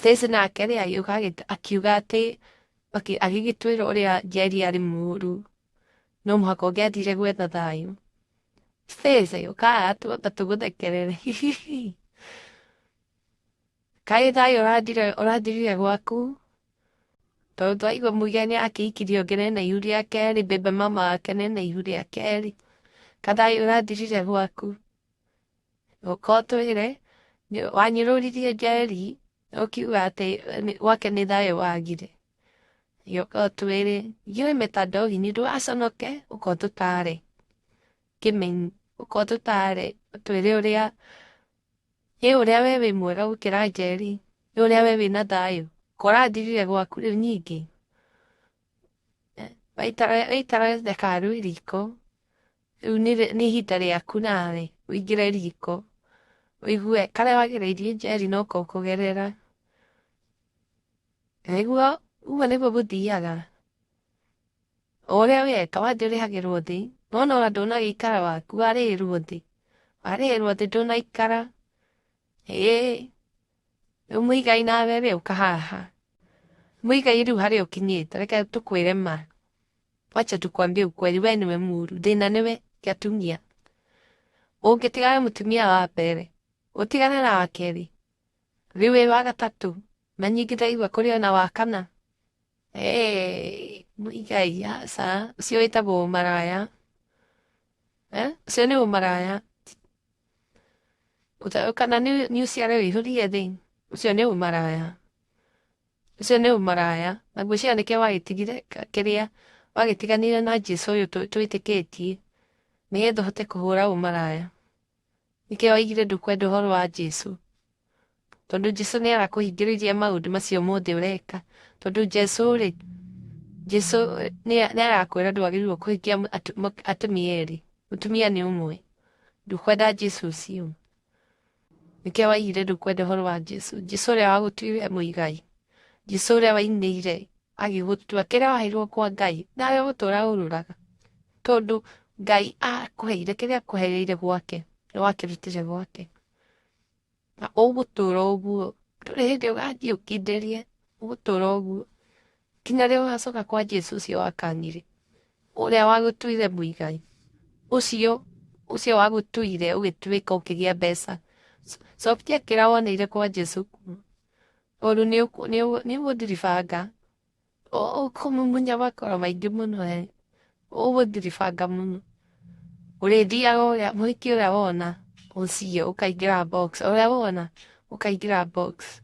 Stacy nake rĩ agĩũka akiuga atĩ agĩgĩtwĩra ũrĩa Njeri arĩ mũũru, no mũhaka ũngĩathire gwetha thayũ. Stacy ũka haha twamba tũgũthekerere. Kaĩ thayũ ũrathirire gwaku? Tondũ twaigua Muigai nĩ akĩikirie ũngĩ na ihu rĩa kerĩ, mbembe mama wake nĩ ihu rĩa kerĩ. Kathayũ ũrathirire gwaku? Ũka ũtwĩre wanyũrũririe Njeri ũkiuga atĩ gwake nĩ thayũ wagire. Ũka ũtwĩre ndiũĩ mĩtandao-inĩ ndũgaconoke ũka ũtũtare. Kĩmeni ũka ũtũtare ũtwĩre ũrĩa we wĩ mwega gũkĩra Njeri, nĩ ũrĩa we wĩna thayũ. Kũrathirire gwaku rĩu ningĩ. Waitara thekarũ riko, rĩu nĩ ihinda rĩaku nawe ũingĩre riko ũigue karĩa wagĩrĩirie Njeri no ko ũkũgerera. Nĩguo ũguo nĩguo gũthiaga. O ũrĩa weka wathiĩ ũrĩhagĩrwo thĩ, nĩwona ona ndũnagĩikara waku warĩhĩrwo thĩ. Warĩhĩrwo thĩ ndũnaikara. Rĩu Muigai nawe rĩ ũka haha. Muigai rĩu harĩa ũkinyĩte reke tũkwĩre ma. Wacha tukwambie ukweli, we nĩwe mũũru, thĩna nĩwe gĩatumia. Ũngĩtigana mũtumia wa mbere, ũtigane na wa kerĩ, rĩu wĩ wa gatatũ, na ningĩ ndaigua kũrĩ ona wa kana. Muigai aca, ũcio wĩtagwo ũmaraya. Ũcio nĩ ũmaraya. Kana nĩ ũciare wĩihũrie thĩ, ũcio nĩ ũmaraya. Ũcio nĩ ũmaraya. Na ngwĩciria nĩkĩo wagĩtigire kĩrĩa wagĩtiganire na Jesũ ũyũ twĩtĩkĩtie nĩgetha ũhote kũhũra ũmaraya. Nĩkĩo waugire ndũkwenda ũhoro wa Jesũ. Tondũ Jesũ nĩ arakũhingĩrĩirie maũndũ macio mothe ũreka. Tondũ Jesũ rĩ, Jesũ nĩ arakwĩra ndwagĩrĩirwo kũhikia atumia erĩ. Mũtumia nĩ ũmwe. Ndũkwenda Jesũ ũcio. Nĩkĩo waugire ndũkwenda ũhoro wa Jesũ. Jesũ ũrĩa wagũtuire Muigai. Jesũ ũrĩa wainĩire agĩgũtua kĩrĩa waheirwo kwa Ngai nawe gũtũra ũrũraga. Tondũ Ngai akũheire kĩrĩa akũheire gwake nĩ wakĩrutire gwake. Na ũgũtũra ũguo. Ndũrĩ hĩndĩ ũgathiĩ ũkindĩrie. Ũgũtũra ũguo. Kinya rĩrĩa ũgacoka kwa Jesũ ũcio wakanire. Ũrĩa wagũtuire Muigai. Ũcio wagũtuire ũgĩtuĩka ũkĩgĩa mbeca. Cokia kĩrĩa woneire kwa Jesũ. Tondũ nĩ ũgũthiribanga. Ũkũmumunya makoro maingĩ mũno. Ũgũthiribanga mũno. Ũrĩthiaga ũrĩa mũhiki ũrĩa wona ũcio ũkaingĩra box. Ũrĩa wona ũkaingĩra box.